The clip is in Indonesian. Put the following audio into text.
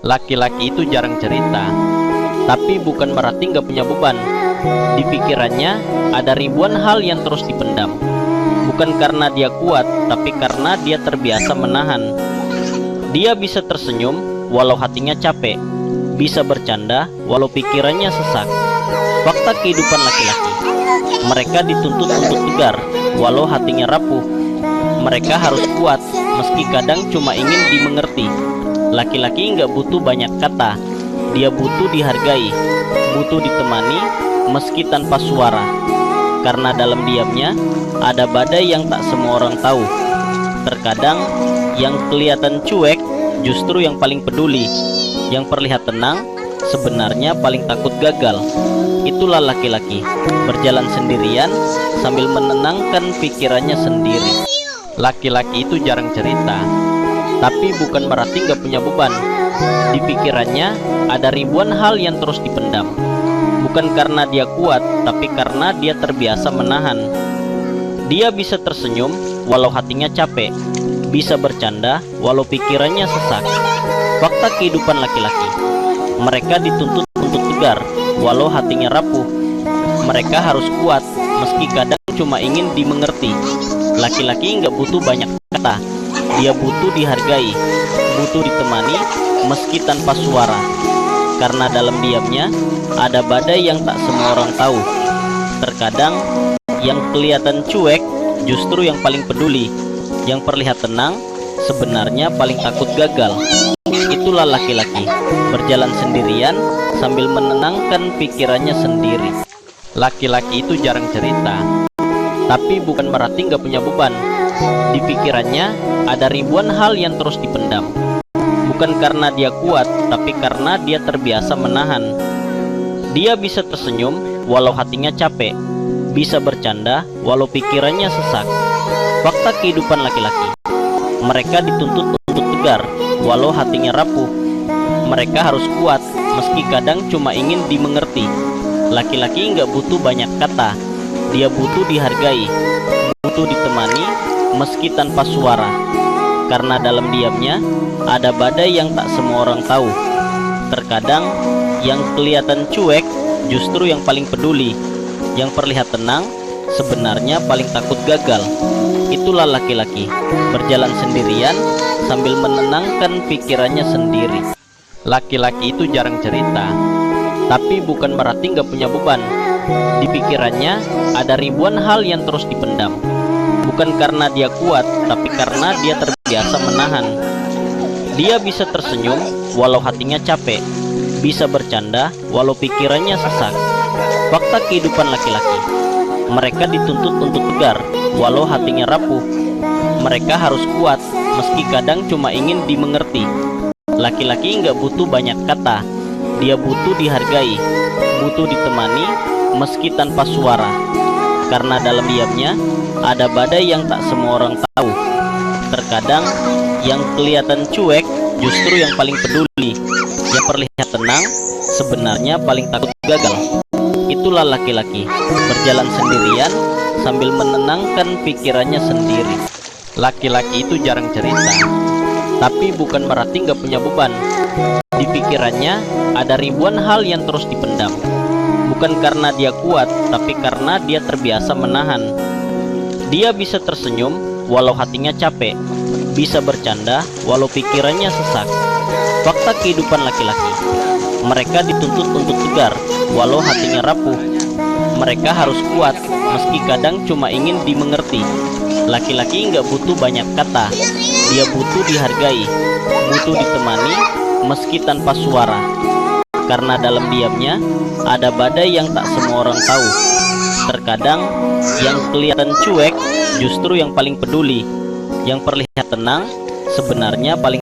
Laki-laki itu jarang cerita, tapi bukan berarti nggak punya beban. Di pikirannya ada ribuan hal yang terus dipendam. Bukan karena dia kuat, tapi karena dia terbiasa menahan. Dia bisa tersenyum walau hatinya capek, bisa bercanda walau pikirannya sesak. Fakta kehidupan laki-laki, mereka dituntut untuk tegar walau hatinya rapuh. Mereka harus kuat meski kadang cuma ingin dimengerti. Laki-laki nggak butuh banyak kata, dia butuh dihargai, butuh ditemani meski tanpa suara. Karena dalam diamnya ada badai yang tak semua orang tahu. Terkadang yang kelihatan cuek justru yang paling peduli. Yang terlihat tenang sebenarnya paling takut gagal. Itulah laki-laki, berjalan sendirian sambil menenangkan pikirannya sendiri. Laki-laki itu jarang cerita, tapi bukan berarti nggak punya beban. Di pikirannya ada ribuan hal yang terus dipendam. Bukan karena dia kuat, tapi karena dia terbiasa menahan. Dia bisa tersenyum walau hatinya capek, bisa bercanda walau pikirannya sesak. Fakta kehidupan laki-laki, mereka dituntut untuk tegar walau hatinya rapuh. Mereka harus kuat meski kadang cuma ingin dimengerti. Laki-laki nggak butuh banyak kata, dia butuh dihargai, butuh ditemani meski tanpa suara. Karena dalam diamnya ada badai yang tak semua orang tahu. Terkadang yang kelihatan cuek justru yang paling peduli. Yang terlihat tenang sebenarnya paling takut gagal. Itulah laki-laki, berjalan sendirian sambil menenangkan pikirannya sendiri. Laki-laki itu jarang cerita, tapi bukan berarti nggak punya beban. Di pikirannya ada ribuan hal yang terus dipendam. Bukan karena dia kuat, tapi karena dia terbiasa menahan. Dia bisa tersenyum walau hatinya capek, bisa bercanda walau pikirannya sesak. Fakta kehidupan laki-laki, mereka dituntut untuk tegar walau hatinya rapuh. Mereka harus kuat meski kadang cuma ingin dimengerti. Laki-laki nggak butuh banyak kata, dia butuh dihargai, butuh ditemani meski tanpa suara. Karena dalam diamnya ada badai yang tak semua orang tahu. Terkadang yang kelihatan cuek justru yang paling peduli. Yang terlihat tenang sebenarnya paling takut gagal. Itulah laki-laki, berjalan sendirian sambil menenangkan pikirannya sendiri. Laki-laki itu jarang cerita, tapi bukan berarti nggak punya beban. Di pikirannya ada ribuan hal yang terus dipendam. Bukan karena dia kuat, tapi karena dia terbiasa menahan. Dia bisa tersenyum walau hatinya capek, bisa bercanda walau pikirannya sesak. Fakta kehidupan laki-laki, mereka dituntut untuk tegar walau hatinya rapuh. Mereka harus kuat meski kadang cuma ingin dimengerti. Laki-laki nggak butuh banyak kata, dia butuh dihargai, butuh ditemani meski tanpa suara. Karena dalam diamnya ada badai yang tak semua orang tahu. Terkadang yang kelihatan cuek justru yang paling peduli. Yang terlihat tenang sebenarnya paling takut gagal. Itulah laki-laki, berjalan sendirian sambil menenangkan pikirannya sendiri. Laki-laki itu jarang cerita, tapi bukan berarti nggak punya beban. Di pikirannya ada ribuan hal yang terus dipendam. Bukan karena dia kuat, tapi karena dia terbiasa menahan. Dia bisa tersenyum walau hatinya capek, bisa bercanda walau pikirannya sesak. Fakta kehidupan laki-laki, mereka dituntut untuk tegar walau hatinya rapuh. Mereka harus kuat meski kadang cuma ingin dimengerti. Laki-laki nggak butuh banyak kata, dia butuh dihargai, butuh ditemani meski tanpa suara. Karena dalam diamnya ada badai yang tak semua orang tahu. Terkadang yang kelihatan cuek justru yang paling peduli. Yang terlihat tenang sebenarnya paling